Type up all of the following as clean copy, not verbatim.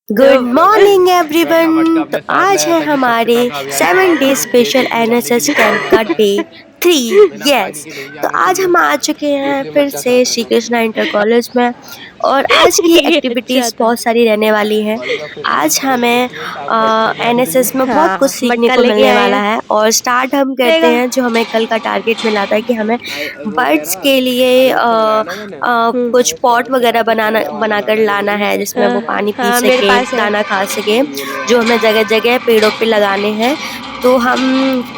Good morning everyone. तो आज है हमारे 7 डे स्पेशल एनएसएस कैंप का डे 3। यस, तो आज हम आ चुके हैं फिर से श्री कृष्णा इंटर कॉलेज में और आज की ये अच्छा एक्टिविटीज़ था। बहुत सारी रहने वाली हैं। आज हमें एनएसएस में बहुत कुछ हाँ, सीखने मटका को लेके मिलने आए वाला हैं। है और स्टार्ट हम करते देगा। हैं जो हमें कल का टारगेट मिला था कि हमें बर्ड्स के लिए कुछ पॉट वगैरह बनाकर लाना है जिसमें वो हाँ, पानी पी हाँ मेरे सके, पास है। दाना खा सके, जो हमें जगह-जगह पेड़ों पे लगाने हैं। तो हम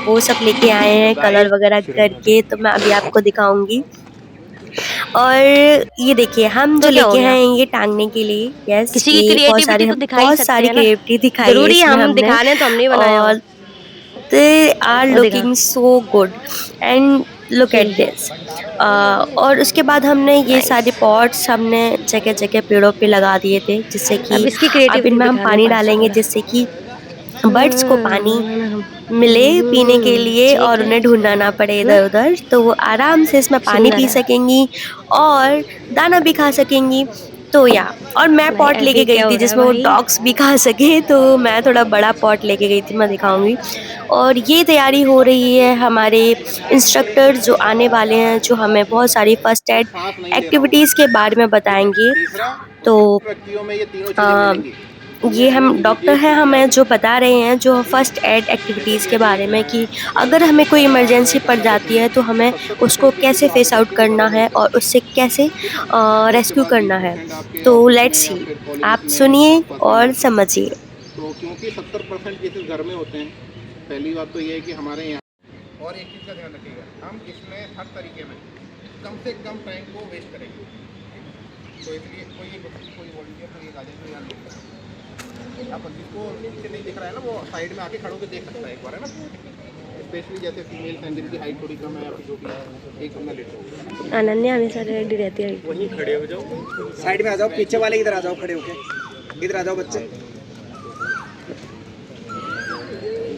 वो सब लेके आए हैं कलर वगैरह करके, तो मैं अभी आपको दिखाऊँगी। और ये देखिए हम जो तो क्या हो लेके गया? हैं ये टाँगने के लिए, यस, किसी की ये क्रिएटिविटी तो दिखा ही बहुत सकते सारी हैं ना। क्रिएटिविटी दिखाई है ज़रूरी है इसमें हम हमने। दिखा रहे हैं तो हमने ही बनाया होगा। और दे आर वो दिखा। Looking so good and look at this. और उसके बाद हमने ये सारे नाइस। पॉट्स हमने जगह-जगह पेड़ों पे लगा दिए थे जिससे अब कि इसकी अब क्रिएटिविटी इनमें हम दिखाने पानी पास डालेंगे थोड़ा। जिससे कि बर्ड्स को पानी मिले पीने के लिए ठीक और है। उन्हें ढूँढना ना पड़े ना? इधर-उधर, तो वो आराम से इसमें पानी सुंदर पी है। सकेंगी और दाना भी खा सकेंगी। तो या और मैं भाई पॉट लेके अभी गई क्या हो थी रहा है जिसमें वो भाई? डॉग्स भी खा सके, तो मैं थोड़ा बड़ा पॉट लेके गई थी, मैं दिखाऊँगी। और ये तैयारी हो रही है हमारे इंस्ट्रक्टर जो आने वाले हैं, जो हमें बहुत सारी फर्स्ट एड सांस नहीं ले रहा होगा, एक्टिविटीज़ के बारे में ठीक है। बताएँगे। तीसरा, तो व्यक्तियों में ये तीनों चीजें अ, मिलेंगी। ये हम डॉक्टर ये हैं CPR हमें का जो कोर्स बता रहे हैं जो फर्स्ट एड जैसे एक्टिविटीज़ कि के अभी बारे में कि अगर अगर हमें कोई इमरजेंसी पड़ ध्यान से जाती सुनिए, है तो हमें 70% उसको केसेस कैसे तो फेस आपके आउट बच्चे को करना बड़े है मिलते और हैं, उससे कैसे ठीक है। और उसके रेस्क्यू बाद करना है। 20% आपके तो ऑफिस में लेट्स या सी, फिर कॉलेजेस आप में सुनिए आसपास में और मिलते हैं। समझिए। तो क्योंकि 70% केसेस घर में होते हैं, पहली बात तो ये है कि हमारे यहाँ, और एक चीज़ का ध्यान रखिएगा, हम इसमें हर तरीके में कम से कम टाइम को वेस्ट करेंगे। तो इसलिए कोई वॉलंटियर कोई एक आ जाए तो यार देख सकते हैं। अब जिसको नीचे नहीं दिख रहा है ना, वो साइड में आके खड़े होकर देख सकता है एक बार, है ना। स्पेशली जैसे फीमेल हैं जिनकी हाइट थोड़ी कम है या फिर जो भी है, एक बंदा लेट हो। अनन्या हमेशा रेडी रहती है। वहीं खड़े हो जाओ, साइड में आ जाओ, पीछे वाले इधर आ जाओ, खड़े होके इधर आ जाओ बच्चे।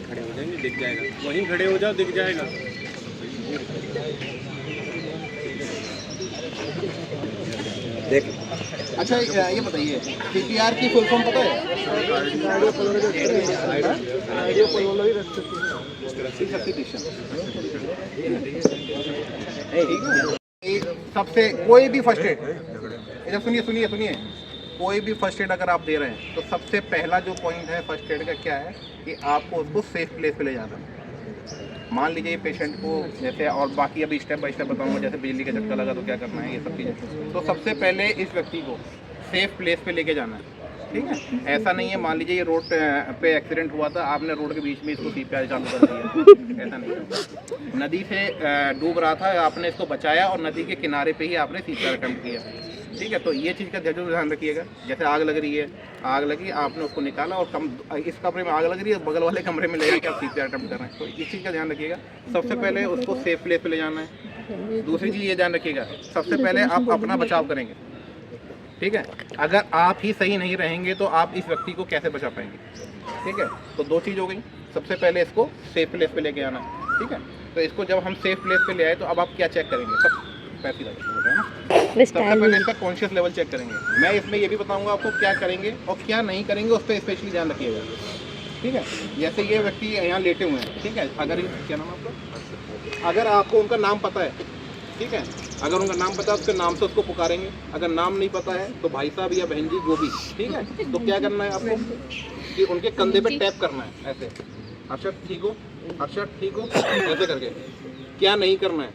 खड़े हो जाएंगे, दिख जाएगा। वहीं खड़े हो जाओ, दिख जाएगा। देख अच्छा, ये बताइए CPR की फुल फॉर्म पता है? सबसे कोई भी फर्स्ट एड, इधर सुनिए सुनिए सुनिए, कोई भी फर्स्ट एड अगर आप दे रहे हैं तो सबसे पहला जो पॉइंट है फर्स्ट एड का क्या है कि आपको उसको सेफ प्लेस पे ले जाना है। मान लीजिए पेशेंट को जैसे, और बाकी अभी स्टेप बाय स्टेप बताऊंगा, जैसे बिजली का झटका लगा तो क्या करना है, ये सब चीज़ें। तो सबसे पहले इस व्यक्ति को सेफ प्लेस पे लेके जाना है, ठीक है। ऐसा नहीं है मान लीजिए ये रोड पे एक्सीडेंट हुआ था, आपने रोड के बीच में इसको CPR चालू कर दिया, ऐसा नहीं। नदी से डूब रहा था, आपने इसको बचाया और नदी के किनारे पे ही आपने CPR अटेम्प्ट किया, ठीक है। तो ये चीज़ का जरूर ध्यान रखिएगा। जैसे आग लग रही है, आग लगी, आपने उसको निकाला और इस कमरे में आग लग रही है, बगल वाले कमरे में ले जाकर आप CPR अटेम्प्ट कर रहे हैं, तो इस चीज़ का ध्यान रखिएगा। सबसे पहले उसको सेफ प्लेस पे ले जाना है। दूसरी चीज़ ये ध्यान रखिएगा, सबसे पहले आप अपना बचाव करेंगे, ठीक है। अगर आप ही सही नहीं रहेंगे तो आप इस व्यक्ति को कैसे बचा पाएंगे, ठीक है। तो दो चीज़ हो गई, सबसे पहले इसको सेफ प्लेस पे लेके आना, ठीक है। तो इसको जब हम सेफ प्लेस पे ले आए तो अब आप क्या चेक करेंगे, सब पैसे लगेगा ना। सबसे पहले इसका कॉन्शियस लेवल चेक करेंगे। मैं इसमें ये भी बताऊंगा आपको क्या करेंगे और क्या नहीं करेंगे, उस पर स्पेशली ध्यान रखिएगा, ठीक है। जैसे ये व्यक्ति यहाँ लेटे हुए हैं, ठीक है। अगर क्या नाम है आपका, अगर आपको उनका नाम पता है, ठीक है, अगर उनका नाम पता है उसके नाम से उसको पुकारेंगे। अगर नाम नहीं पता है तो भाई साहब या बहन जी जो भी, ठीक है। तो क्या करना है आपको कि उनके कंधे पे टैप करना है, ऐसे, अरशद ठीक हो, अरशद ठीक हो, ऐसे करके। क्या नहीं करना है,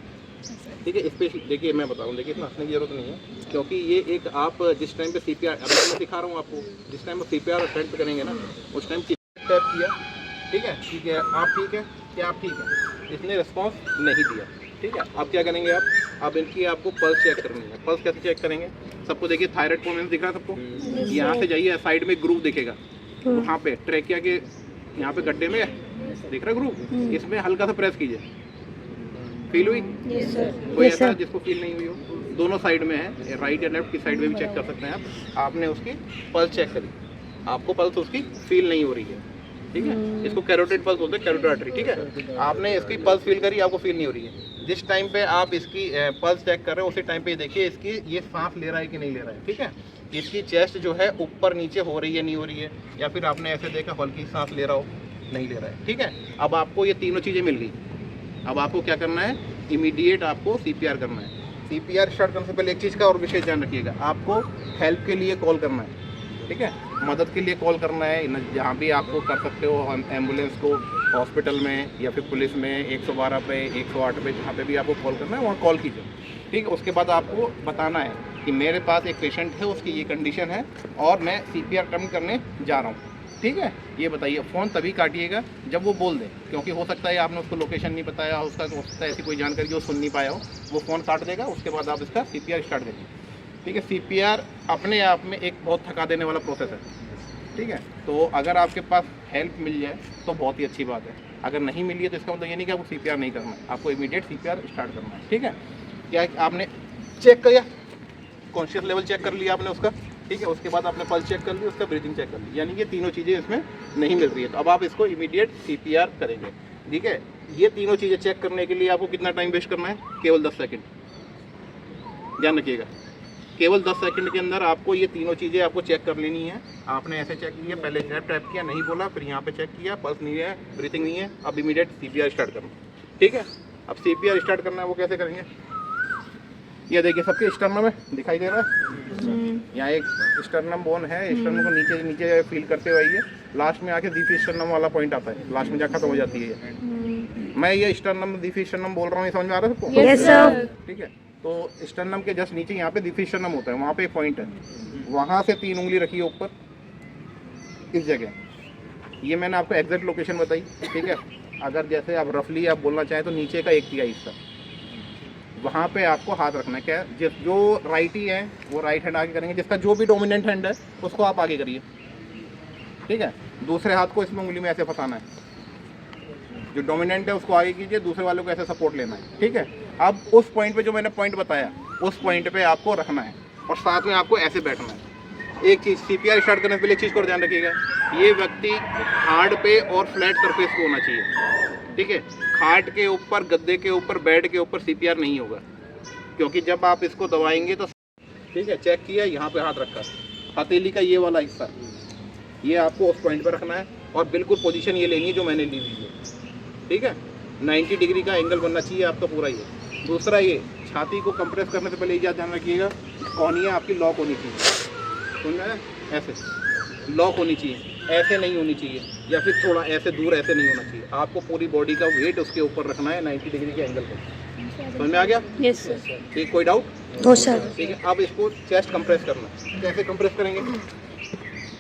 ठीक है। स्पेशली देखिए मैं बताऊँ, देखिए इसमें हंसने की जरूरत नहीं है, क्योंकि ये एक आप जिस टाइम पे CPR, अभी मैं सिखा रहा हूँ आपको, जिस टाइम पे CPR अटेम्प्ट करेंगे ना, उस टाइम टैप किया, ठीक है, ठीक है, आप ठीक है, क्या आप ठीक है, इसने रिस्पॉन्स नहीं दिया, ठीक है। अब क्या करेंगे आप, अब इनकी आपको पल्स चेक करनी है। पल्स कैसे चेक करेंगे, सबको देखिए थायराइड पोमेंस दिख रहा है सबको, यहाँ से जाइए, साइड में ग्रूव दिखेगा, वहाँ पे ट्रैकिया के यहाँ पे गड्ढे में दिख रहा है ग्रूव, इसमें हल्का सा प्रेस कीजिए, फील हुई? कोई ऐसा जिसको फील नहीं हुई हो, दोनों साइड में है, राइट या लेफ्ट की साइड में भी चेक कर सकते हैं आप। आपने उसकी पल्स चेक करी, आपको पल्स उसकी फील नहीं हो रही है, ठीक है। इसको कैरोटिड पल्स बोलते हैं, कैरोटिड आर्टरी, ठीक है। आपने इसकी पल्स फील करी, आपको फील नहीं हो रही है। जिस टाइम पे आप इसकी पल्स चेक कर रहे हो उसी टाइम पे देखिए इसकी ये सांस ले रहा है कि नहीं ले रहा है, ठीक है। इसकी चेस्ट जो है ऊपर नीचे हो रही है नहीं हो रही है, या फिर आपने ऐसे देखा हल्की सांस ले रहा हो नहीं ले रहा है, ठीक है। अब आपको ये तीनों चीज़ें मिल गई। अब आपको क्या करना है, इमीडिएट आपको CPR करना है। CPR स्टार्ट करने से पहले एक चीज़ का और विशेष ध्यान रखिएगा, आपको हेल्प के लिए कॉल करना है, ठीक है, मदद के लिए कॉल करना है। जहाँ भी आपको कर सकते हो, एम्बुलेंस को, हॉस्पिटल में या फिर पुलिस में 112 पे 108 पे जहाँ पे भी आपको कॉल करना है वहाँ कॉल कीजिए, ठीक है। उसके बाद आपको बताना है कि मेरे पास एक पेशेंट है, उसकी ये कंडीशन है और मैं CPR अटेम्प्ट करने जा रहा हूँ, ठीक है। ये बताइए, फ़ोन तभी काटिएगा जब वो बोल दे, क्योंकि हो सकता है आपने उसको लोकेशन नहीं बताया, उसका हो सकता है ऐसी कोई जानकारी जो सुन नहीं पाया हो, वो फ़ोन काट देगा। उसके बाद आप इसका CPR स्टार्ट करिए, ठीक है। CPR अपने आप में एक बहुत थका देने वाला प्रोसेस है, ठीक है। तो अगर आपके पास हेल्प मिल जाए तो बहुत ही अच्छी बात है, अगर नहीं मिली है तो इसका मतलब ये नहीं कि आपको CPR नहीं करना है, आपको इमीडिएट CPR स्टार्ट करना है, ठीक है। क्या आपने चेक किया, कॉन्शियस लेवल चेक कर लिया आपने उसका, ठीक है। उसके बाद आपने पल्स चेक कर ली, उसका ब्रीथिंग चेक कर ली, यानी ये तीनों चीज़ें इसमें नहीं मिल रही है, तो अब आप इसको इमीडिएट CPR करेंगे, ठीक है। ये तीनों चीज़ें चेक करने के लिए आपको कितना टाइम वेस्ट करना है, केवल 10 सेकेंड, ध्यान रखिएगा। केवल 10 सेकंड के अंदर आपको ये तीनों चीज़ें आपको चेक कर लेनी है। आपने ऐसे चेक किया, पहले टैप किया, नहीं बोला, फिर यहाँ पे चेक किया, पल्स नहीं है, ब्रीथिंग नहीं है, अब इमीडिएट CPR स्टार्ट करना, ठीक है। अब CPR स्टार्ट करना है, वो कैसे करेंगे, ये देखिए सबके स्टर्नम में दिखाई दे रहा है, यहाँ एक स्टर्नम बोन है, स्टर्नम को नीचे नीचे फील करते हुए आइए, लास्ट में आके डीप स्टर्नम वाला पॉइंट आता है, लास्ट में जा खत्म हो जाती है। मैं ये स्टर्नम डीप स्टर्नम बोल रहा हूँ, ये समझ में आ रहा है सबको? Yes sir. ठीक है, तो स्टर्नम के जस्ट नीचे यहाँ पे डीप स्टर्नम होता है, वहाँ पे एक पॉइंट है, वहाँ से 3 उंगली रखिए ऊपर इस जगह। ये मैंने आपको एग्जैक्ट लोकेशन बताई, ठीक है। अगर जैसे आप रफली आप बोलना चाहें तो नीचे का 1/3 हिस्सा, वहाँ पे आपको हाथ रखना है। क्या जो राइटी है वो राइट हैंड आगे करेंगे, जिसका जो भी डोमिनेंट हैंड है उसको आप आगे करिए, ठीक है। दूसरे हाथ को इसमें उंगली में ऐसे फंसाना है, जो डोमिनेंट है उसको आगे कीजिए, दूसरे वाले को ऐसे सपोर्ट लेना है, ठीक है। अब उस पॉइंट पे जो मैंने पॉइंट बताया उस पॉइंट पे आपको रखना है और साथ में आपको ऐसे बैठना है। एक चीज़ CPR स्टार्ट करने से पहले एक चीज़ को ध्यान रखिएगा, ये व्यक्ति हार्ड पे और फ्लैट सरफेस को होना चाहिए, ठीक है। खाट के ऊपर, गद्दे के ऊपर, बेड के ऊपर CPR नहीं होगा, क्योंकि जब आप इसको दबाएंगे तो, ठीक है। चेक किया, यहाँ पे हाथ रखा, हथेली का ये वाला हिस्सा ये आपको उस पॉइंट पर रखना है और बिल्कुल पोजीशन ये लेनी है जो मैंने ली हुई है, ठीक है। 90 डिग्री का एंगल बनना चाहिए आपका पूरा। ये दूसरा, ये छाती को कंप्रेस करने से पहले ये ध्यान रखिएगा, कोहनियाँ आपकी लॉक होनी चाहिए, सुन रहे हैं, ऐसे लॉक होनी चाहिए, ऐसे नहीं होनी चाहिए, या फिर थोड़ा ऐसे दूर ऐसे नहीं होना चाहिए। आपको पूरी बॉडी का वेट उसके ऊपर रखना है 90 डिग्री के एंगल पर। समझ में आ गया? Yes sir. ठीक, कोई डाउट? No sir. ठीक है। अब इसको चेस्ट कंप्रेस करना है। कैसे कंप्रेस करेंगे?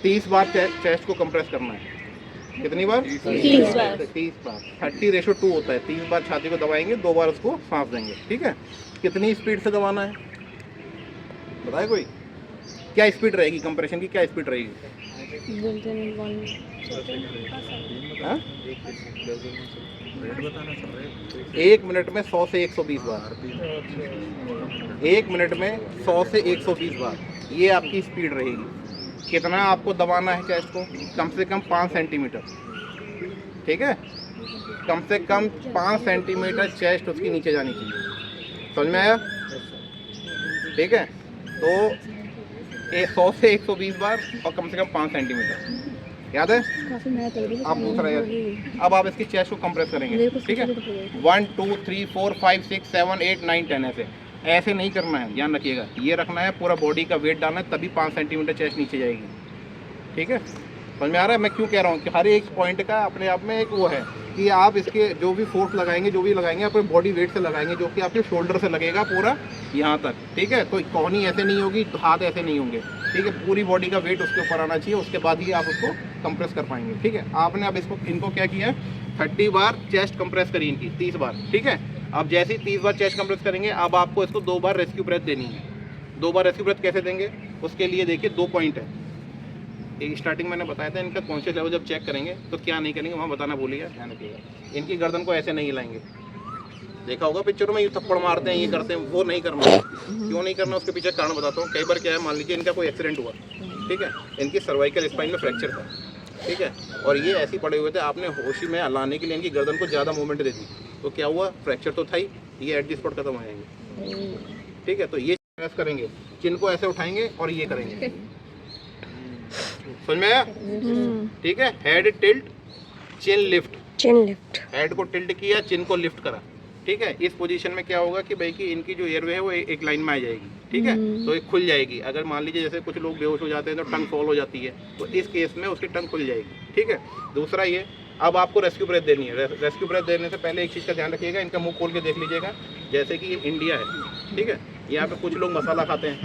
30 बार चेस्ट को कंप्रेस करना है। कितनी बार? 30 बार। 30 बार। 30:2 होता है। 30 बार छाती को दबाएंगे, 2 बार उसको सांस देंगे, ठीक है। कितनी स्पीड से दबाना है बताए कोई? क्या स्पीड रहेगी कंप्रेशन की, क्या स्पीड रहेगी? हाँ? 1 मिनट में 100 से 120 बार। 1 मिनट में 100 से 120 बार ये आपकी स्पीड रहेगी। कितना आपको दबाना है चेस्ट को? कम से कम 5 सेंटीमीटर, ठीक है। कम से कम 5 सेंटीमीटर चेस्ट उसकी नीचे जानी चाहिए। समझ में आया? ठीक है। तो 100 से 120 बार और कम से कम 5 सेंटीमीटर, याद है? आप दूसरा याद। अब आप इसकी चेस्ट को कंप्रेस करेंगे, ठीक है। 1 2 3 4 5 6 7 8 9 10 ऐसे नहीं करना है, ध्यान रखिएगा। ये रखना है, पूरा बॉडी का वेट डालना है, तभी 5 सेंटीमीटर चेस्ट नीचे जाएगी, ठीक है। समझ में आ रहा है मैं क्यों कह रहा हूँ कि हर एक पॉइंट का अपने आप में एक वो है कि आप इसके जो भी फोर्स लगाएंगे, जो भी लगाएंगे अपने बॉडी वेट से लगाएंगे, जो कि आपके शोल्डर से लगेगा पूरा यहाँ तक, ठीक है। कोई कोहनी ऐसे नहीं होगी, हाथ ऐसे नहीं होंगे, ठीक है। पूरी बॉडी का वेट उसके ऊपर आना चाहिए, उसके बाद ही आप उसको कंप्रेस कर पाएंगे, ठीक है। आपने अब इनको क्या किया, 30 बार चेस्ट कंप्रेस करी इनकी, 30 बार, ठीक है। अब जैसे ही 30 बार चेस्ट कंप्रेस करेंगे, अब आपको इसको 2 बार रेस्क्यू ब्रेथ देनी है। 2 बार रेस्क्यू ब्रेथ कैसे देंगे? उसके लिए देखिए 2 पॉइंट है। एक स्टार्टिंग मैंने बताया था, इनका कॉन्शियस लेवल जब चेक करेंगे तो क्या नहीं करेंगे वहाँ बताना भूलिएगा, ध्यान रखिएगा। इनकी गर्दन को ऐसे नहीं हिलाएंगे, देखा होगा पिक्चरों में, ये थप्पड़ मारते हैं, ये करते हैं, वो नहीं करना। क्यों नहीं करना उसके पीछे कारण बताता हूँ। कई बार क्या है, मान लीजिए इनका कोई एक्सीडेंट हुआ, ठीक है, इनकी सर्वाइकल स्पाइन में फ्रैक्चर था, ठीक है, और ये ऐसे पड़े हुए थे, आपने होशी में लाने के लिए इनकी गर्दन को ज़्यादा मूवमेंट दे दी, तो क्या हुआ, फ्रैक्चर तो था ही, ये एट द स्पॉट खत्म हो जाएंगे, ठीक है। तो ये प्रेस करेंगे, चिन को ऐसे उठाएंगे और ये करेंगे। समझ में आया? ठीक है, हेड टिल्ट, चिन लिफ्ट। चिन लिफ्ट। हेड को टिल्ट किया, चिन को लिफ्ट करा। ठीक है, इस पोजीशन में क्या होगा कि भाई कि इनकी जो एयरवे है वो एक लाइन में आ जाएगी। ठीक है, तो ये खुल जाएगी। अगर मान लीजिए जैसे कुछ लोग बेहोश हो जाते हैं तो टंग फॉल हो जाती है, तो इस केस में उसकी टंग खुल जाएगी। ठीक है, दूसरा ये, अब आपको रेस्क्यू ब्रेथ देनी है। रेस्क्यू ब्रेथ देने से पहले एक चीज़ का ध्यान रखिएगा, इनका मुंह खोल के देख लीजिएगा। जैसे कि ये इंडिया है, ठीक है, यहाँ पे कुछ लोग मसाला खाते हैं।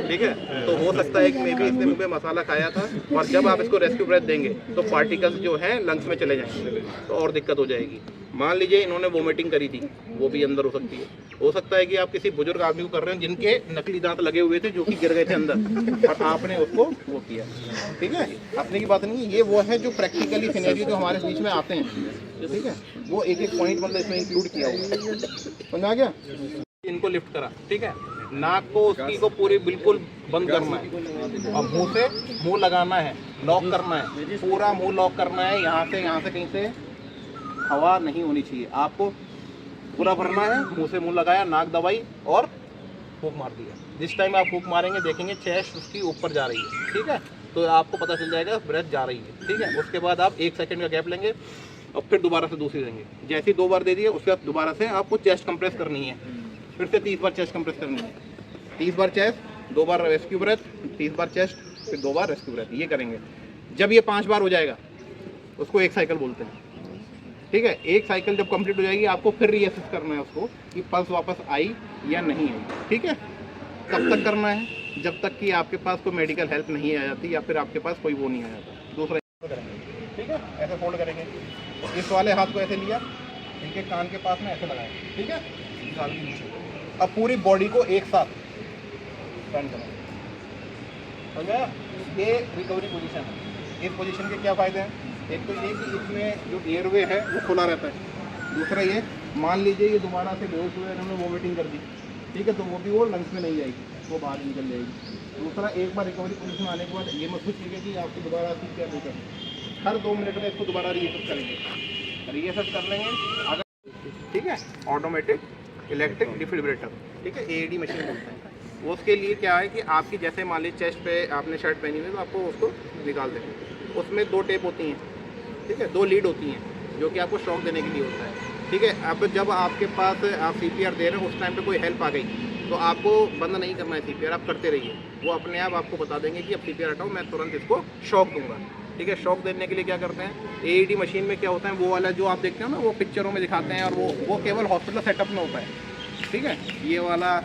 ठीक है, तो हो सकता है कि मे भी इसने मुंह में मसाला खाया था, और जब आप इसको रेस्क्यू ब्रेथ देंगे तो पार्टिकल्स जो हैं लंग्स में चले जाएंगे, तो और दिक्कत हो जाएगी। मान लीजिए इन्होंने वोमिटिंग करी थी, वो भी अंदर हो सकती है। हो सकता है कि आप किसी बुजुर्ग आदमी को कर रहे हो जिनके नकली दांत लगे हुए थे, जो कि गिर गए थे अंदर, और आपने उसको वो किया। ठीक है, अपने की बात नहीं, ये वो है जो प्रैक्टिकली सिनेरियो जो हमारे बीच में आते हैं। ठीक है, वो एक एक पॉइंट मतलब इसमें इंक्लूड किया हुआ। समझ आ गया? इनको लिफ्ट करा। ठीक है, नाक को उसकी को पूरी बिल्कुल बंद करना है, और मुंह से मुंह लगाना है, लॉक करना है, पूरा मुंह लॉक करना है। यहाँ से कहीं से हवा नहीं होनी चाहिए। आपको पूरा भरना है, मुंह से मुंह लगाया, नाक दबाई और फूंक मार दिया। जिस टाइम आप फूंक मारेंगे देखेंगे चेस्ट उसकी ऊपर जा रही है। ठीक है, तो आपको पता चल जाएगा ब्रेथ जा रही है। ठीक है, उसके बाद आप 1 सेकंड का गैप लेंगे और फिर दोबारा से दूसरी देंगे। जैसे ही 2 बार दे दिए, उसके बाद दोबारा से आपको चेस्ट कंप्रेस करनी है, फिर से 30 बार चेस्ट कंप्रेस करनी है। 30 बार चेस्ट, 2 बार रेस्क्यू ब्रेथ, 30 बार चेस्ट, फिर 2 बार रेस्क्यू ब्रेथ। ये करेंगे। जब ये 5 बार हो जाएगा, उसको 1 साइकिल बोलते हैं। ठीक है, 1 साइकिल जब कंप्लीट हो जाएगी, आपको फिर रीअसेस करना है उसको कि पल्स वापस आई या नहीं आई। ठीक है, कब तक करना है? जब तक कि आपके पास कोई मेडिकल हेल्प नहीं आ जाती, या फिर आपके पास कोई वो नहीं आ जाता। दूसरा करेंगे। ठीक है, ऐसे फोल्ड करेंगे, इस वाले हाथ को ऐसे लिया, इनके कान के पास में ऐसे लगाया। ठीक है, निकाल के नीचे। अब पूरी बॉडी को एक साथ स्टैंड करें। समझा? ये रिकवरी पोजीशन है। इस पोजीशन के क्या फ़ायदे हैं? एक तो ये कि इसमें जो एयरवे है वो खुला रहता है। दूसरा ये, मान लीजिए ये दोबारा से बेहोश हुए, इन्होंने वोमिटिंग कर दी, ठीक है, तो वो भी वो लंग्स में नहीं जाएगी, वो बाहर निकल जाएगी। दूसरा, एक बार रिकवरी पोजीशन आने के बाद ये मत सोचिएगा कि आपको दोबारा क्या नहीं करना। हर 2 मिनट में इसको दोबारा रीसेट करेंगे। रीसेट कर लेंगे अगर, ठीक है, ऑटोमेटिक इलेक्ट्रिक डिफिब्रिलेटर। ठीक है, AED मशीन बोलते हैं। वो उसके लिए क्या है कि आपकी जैसे मान लीजिए चेस्ट पे आपने शर्ट पहनी हुई, तो आपको उसको निकाल देंगे। उसमें 2 टेप होती हैं। ठीक है, 2 लीड होती हैं, जो कि आपको शॉक देने के लिए होता है। ठीक है, अब जब आपके पास आप CPR दे रहे हो, उस टाइम पे कोई हेल्प आ गई, तो आपको बंद नहीं करना है CPR, आप करते रहिए। वो अपने आप आपको बता देंगे कि अब CPR हटाओ, मैं तुरंत इसको शॉक दूंगा। ठीक है, शॉक देने के लिए क्या करते हैं, AED मशीन में क्या होता है, वो वाला जो आप देखते हो ना, वो पिक्चरों में दिखाते हैं, और वो केवल हॉस्पिटल सेटअप में होता है। ठीक है, ये वाला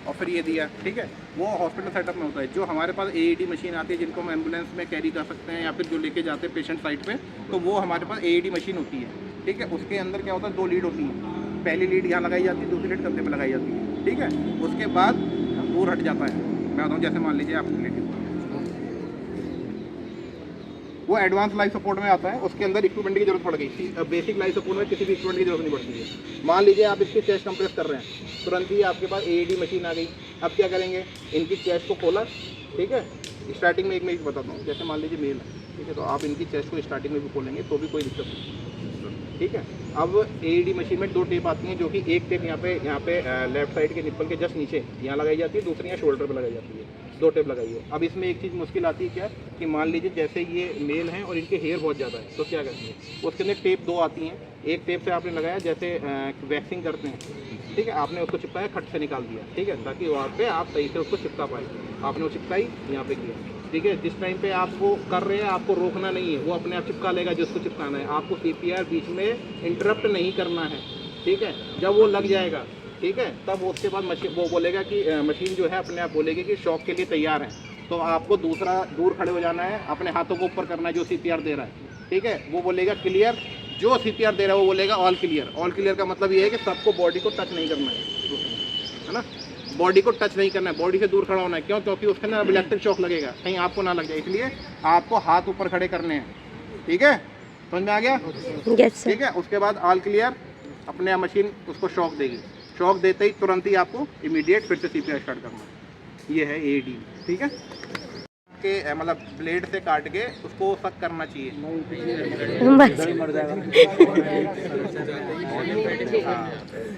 और फिर ये दिया। ठीक है, वो हॉस्पिटल सेटअप में होता है। जो हमारे पास AED मशीन आती है, जिनको हम एम्बुलेंस में कैरी कर सकते हैं, या फिर जो लेके जाते हैं पेशेंट साइड पे, तो वो हमारे पास AED मशीन होती है। ठीक है, उसके अंदर क्या होता है, 2 लीड होती हैं। पहली लीड यहाँ लगाई जाती है, दूसरी लीड कंधे पे लगाई जाती है। ठीक है, उसके बाद दूर हट जाता है। मैं बताऊँ, जैसे मान लीजिए आप लेके, वो एडवांस लाइफ सपोर्ट में आता है, उसके अंदर इक्विपमेंट की जरूरत पड़ गई। बेसिक लाइफ सपोर्ट में किसी भी इक्विपमेंट की जरूरत नहीं पड़ती है। मान लीजिए आप इसकी चेस्ट कंप्रेस कर रहे हैं, तुरंत ही आपके पास AED मशीन आ गई। अब क्या करेंगे, इनकी चेस्ट को खोला। ठीक है, स्टार्टिंग में एक मैं बताता हूँ, जैसे मान लीजिए मेल है, ठीक है, तो आप इनकी चेस्ट को स्टार्टिंग में भी खोलेंगे तो भी कोई दिक्कत नहीं। ठीक है, अब AED मशीन में 2 टेप आती हैं, जो कि एक टेप यहाँ पे लेफ्ट साइड के निप्पल के जस्ट नीचे यहाँ लगाई जाती है, दूसरी यहाँ शोल्डर पर लगाई जाती है। 2 टेप लगाई है। अब इसमें एक चीज़ मुश्किल आती है क्या, कि मान लीजिए जैसे ये मेल हैं और इनके हेयर बहुत ज़्यादा है, तो क्या करेंगे, उसके अंदर टेप 2 आती हैं। एक टेप से आपने लगाया, जैसे वैक्सिंग करते हैं, ठीक है, आपने उसको चिपकाया, खट से निकाल दिया। ठीक है, ताकि वहाँ पे आप सही से उसको चिपका पाए। आपने वो चिपकाई, यहाँ पे किया। ठीक है, जिस टाइम पे आप वो कर रहे हैं, आपको रोकना नहीं है, वो अपने आप चिपका लेगा जिसको चिपकाना है। आपको CPR बीच में इंटरप्ट नहीं करना है। ठीक है, जब वो लग जाएगा, ठीक है, तब उसके बाद मशीन वो बोलेगा कि मशीन जो है अपने आप बोलेगी कि शॉक के लिए तैयार है। तो आपको दूर खड़े हो जाना है, अपने हाथों को ऊपर करना है जो CPR दे रहा है। ठीक है, वो बोलेगा क्लियर, जो CPR दे रहा है वो बोलेगा ऑल क्लियर। ऑल क्लियर का मतलब ये है कि सबको बॉडी को टच नहीं करना है ना, बॉडी को टच नहीं करना है, बॉडी से दूर खड़ा होना है। क्यों? क्योंकि उसके अंदर इलेक्ट्रिक शॉक लगेगा, कहीं आपको ना लग जाए, इसलिए आपको हाथ ऊपर खड़े करने हैं। ठीक है, समझ में आ गया? ठीक है, उसके बाद ऑल क्लियर, अपने आप मशीन उसको शॉक देगी। शॉक देते ही तुरंत ही आपको इमीडिएट फिर से CPR स्टार्ट करना है। ये है AED। ठीक है, के मतलब ब्लेड से काट के उसको सक करना चाहिए। बस हाँ।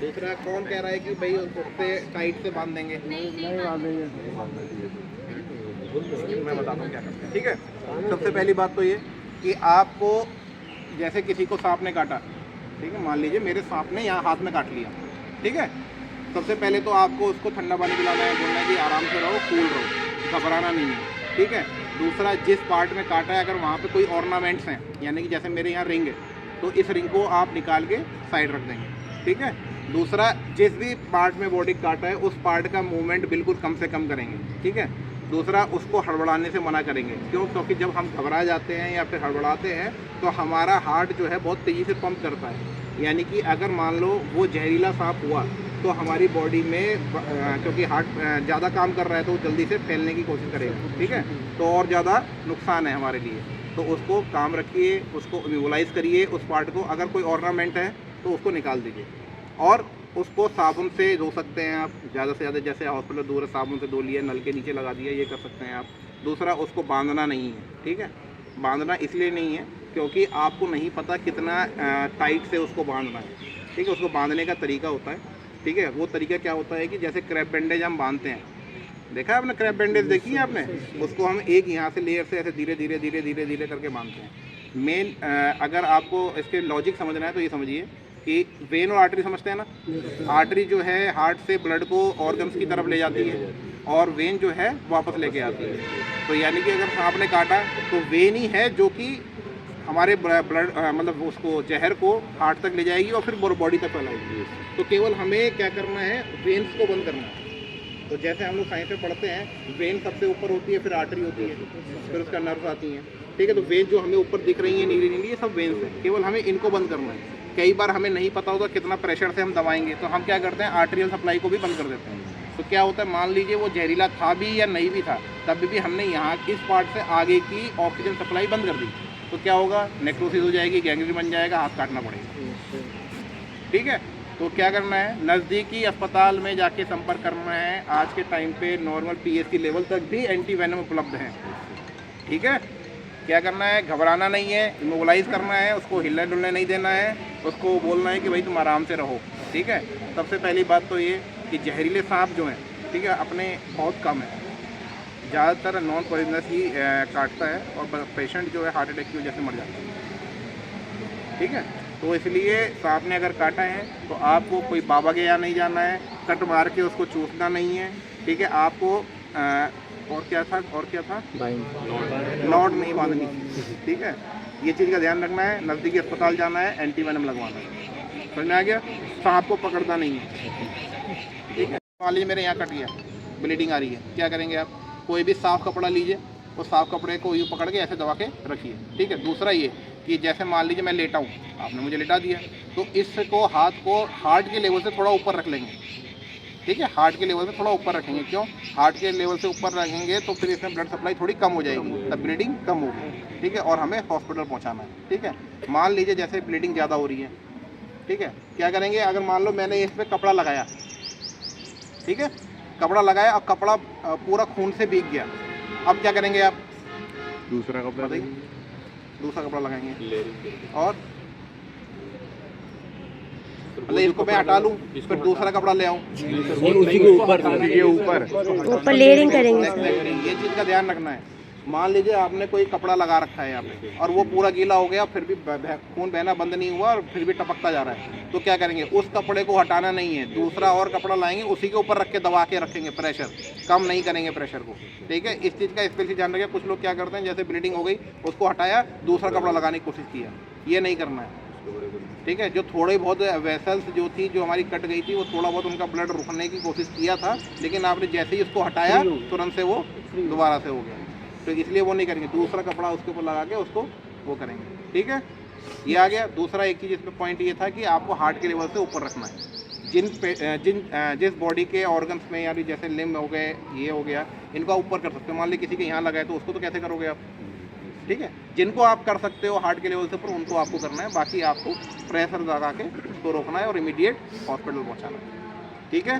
दूसरा कौन कह रहा है कि भाई उससे टाइट से बांध देंगे? मैं बताता हूँ क्या करते हैं, ठीक है। सबसे पहली बात तो ये कि आपको जैसे किसी को सांप ने काटा, ठीक है, मान लीजिए मेरे सांप ने यहाँ हाथ में काट लिया, ठीक है। सबसे पहले तो आपको उसको ठंडा पानी पिलाना है, बोलना है कि आराम से रहो, कूल रहो, घबराना नहीं है, ठीक है। दूसरा, जिस पार्ट में काटा है अगर वहाँ पे कोई ऑर्नामेंट्स हैं, यानी कि जैसे मेरे यहाँ रिंग है, तो इस रिंग को आप निकाल के साइड रख देंगे, ठीक है। दूसरा, जिस भी पार्ट में बॉडी काटा है उस पार्ट का मूवमेंट बिल्कुल कम से कम करेंगे, ठीक है। दूसरा, उसको हड़बड़ाने से मना करेंगे, क्यों? क्योंकि जब हम घबरा जाते हैं या फिर हड़बड़ाते हैं तो हमारा हार्ट जो है बहुत तेज़ी से पंप करता है, यानी कि अगर मान लो वो जहरीला सांप हुआ तो हमारी बॉडी में क्योंकि हार्ट ज़्यादा काम कर रहा है तो वो जल्दी से फैलने की कोशिश करेगा, ठीक है। तो और ज़्यादा नुकसान है हमारे लिए, तो उसको काम रखिए, उसको इम्यूलाइज करिए उस पार्ट को। अगर कोई ऑर्नामेंट है तो उसको निकाल दीजिए और उसको साबुन से धो सकते हैं आप, ज़्यादा से ज़्यादा। जैसे हॉस्पिटल दूर है, साबुन से धो लिया, नल के नीचे लगा दिया, ये कर सकते हैं आप। दूसरा, उसको बांधना नहीं है, ठीक है। बांधना इसलिए नहीं है क्योंकि आपको नहीं पता कितना टाइट से उसको बांधना है, ठीक है। उसको बांधने का तरीका होता है, ठीक है। वो तरीका क्या होता है कि जैसे क्रैप बैंडेज हम बांधते हैं, देखा है आपने क्रैप बैंडेज, देखी है आपने? उसको हम एक यहाँ से लेयर से ऐसे धीरे धीरे धीरे धीरे धीरे करके बांधते हैं। मेन अगर आपको इसके लॉजिक समझना है तो ये समझिए कि वेन और आर्टरी समझते हैं ना। आर्टरी जो है हार्ट से ब्लड को ऑर्गन्स की तरफ ले जाती है और वेन जो है वापस लेके आती है। तो यानी कि अगर सांप ने काटा तो वेन ही है जो कि हमारे ब्लड मतलब उसको जहर को हार्ट तक ले जाएगी और फिर बॉडी तक फैलाएगी। तो केवल हमें क्या करना है, वेन्स को बंद करना है। तो जैसे हम लोग साइंस में पढ़ते हैं, वेन सबसे ऊपर होती है, फिर आर्टरी होती है, फिर उसका नर्व्स आती हैं, ठीक है। तो वेन जो हमें ऊपर दिख रही है नीली नीली, ये सब वेन्स हैं, केवल हमें इनको बंद करना है। कई बार हमें नहीं पता होता कितना प्रेशर से हम दबाएंगे, तो हम क्या करते हैं, आर्टेरियल सप्लाई को भी बंद कर देते हैं। तो क्या होता है, मान लीजिए वो जहरीला था भी या नहीं भी था, तब भी हमने यहाँ इस पार्ट से आगे की ऑक्सीजन सप्लाई बंद कर दी, तो क्या होगा, नेक्रोसिस हो जाएगी, गैंग्रीन बन जाएगा, हाथ काटना पड़ेगा, ठीक है। तो क्या करना है, नज़दीकी अस्पताल में जाके संपर्क करना है। आज के टाइम पे नॉर्मल पीएचसी लेवल तक भी एंटी वेनम उपलब्ध हैं, ठीक है। क्या करना है, घबराना नहीं है, इमोबलाइज करना है, उसको हिलने डुलने नहीं देना है, उसको बोलना है कि भाई तुम आराम से रहो, ठीक है। सबसे पहली बात तो ये कि जहरीले सांप जो हैं, ठीक है, अपने बहुत कम है, ज़्यादातर नॉन पॉइजनस ही काटता है और पेशेंट जो है हार्ट अटैक की वजह से मर जाता है, ठीक है। तो इसलिए सांप ने अगर काटा है तो आपको कोई बाबा के यहाँ नहीं जाना है, कट मार के उसको चूसना नहीं है, ठीक है। आपको और क्या था लॉड नहीं बांधनी, ठीक है। ये चीज़ का ध्यान रखना है। नज़दीकी अस्पताल जाना है, एंटी वेनम लगवाना है, समझ में आ गया। सांप को पकड़ना नहीं है, ठीक है। मान लीजिए मेरे यहाँ कट गया, ब्लीडिंग आ रही है, क्या करेंगे आप, कोई भी साफ कपड़ा लीजिए, उस साफ कपड़े को यूँ पकड़ के ऐसे दबा के रखिए, ठीक है। दूसरा ये कि जैसे मान लीजिए मैं लेटा हूँ, आपने मुझे लेटा दिया, तो इसको हाथ को हार्ट के लेवल से थोड़ा ऊपर रख लेंगे, ठीक है। हार्ट के लेवल से थोड़ा ऊपर रखेंगे, क्यों, हार्ट के लेवल से ऊपर रखेंगे तो फिर इसमें ब्लड सप्लाई थोड़ी कम हो जाएगी, तब ब्लीडिंग कम होगी, ठीक है। और हमें हॉस्पिटल पहुँचाना है, ठीक है। मान लीजिए जैसे ब्लीडिंग ज़्यादा हो रही है, ठीक है, क्या करेंगे, अगर मान लो मैंने इस पर कपड़ा लगाया, ठीक है, कपड़ा लगाया, अब कपड़ा पूरा खून से भीग गया, अब क्या करेंगे आप, दूसरा कपड़ा लगाएंगे और मतलब इसको मैं हटा लूँ, फिर दूसरा कपड़ा ले आऊँ, ऊपर लेयरिंग करेंगे। ये चीज़ का ध्यान रखना है। मान लीजिए आपने कोई कपड़ा लगा रखा है यहाँ पे और वो पूरा गीला हो गया, फिर भी खून बहना बंद नहीं हुआ और फिर भी टपकता जा रहा है, तो क्या करेंगे, उस कपड़े को हटाना नहीं है, दूसरा और कपड़ा लाएंगे, उसी के ऊपर रख के दबा के रखेंगे, प्रेशर कम नहीं करेंगे प्रेशर को, ठीक है। इस चीज़ का स्पेशली ध्यान रखें। कुछ लोग क्या करते हैं, जैसे ब्लीडिंग हो गई उसको हटाया, दूसरा कपड़ा लगाने की कोशिश किया, ये नहीं करना है, ठीक है। जो थोड़े बहुत वेसल्स जो थी, जो हमारी कट गई थी, वो थोड़ा बहुत उनका ब्लड रुकने की कोशिश किया था, लेकिन आपने जैसे ही उसको हटाया तुरंत से वो दोबारा से हो गया, तो इसलिए वो नहीं करेंगे, दूसरा कपड़ा उसके ऊपर लगा के उसको वो करेंगे, ठीक है। ये आ गया। दूसरा एक चीज़ इसमें पॉइंट ये था कि आपको हार्ट के लेवल से ऊपर रखना है। जिस बॉडी के ऑर्गन्स में, यानी जैसे लिम्ब हो गए, ये हो गया, इनका ऊपर कर सकते हो। मान लीजिए किसी के यहाँ लगा है तो उसको तो कैसे करोगे आप, ठीक है। जिनको आप कर सकते हो हार्ट के लेवल से ऊपर, उनको आपको करना है, बाकी आपको प्रेशर लगा के उसको रोकना है और इमीडिएट हॉस्पिटल पहुँचाना है, ठीक है।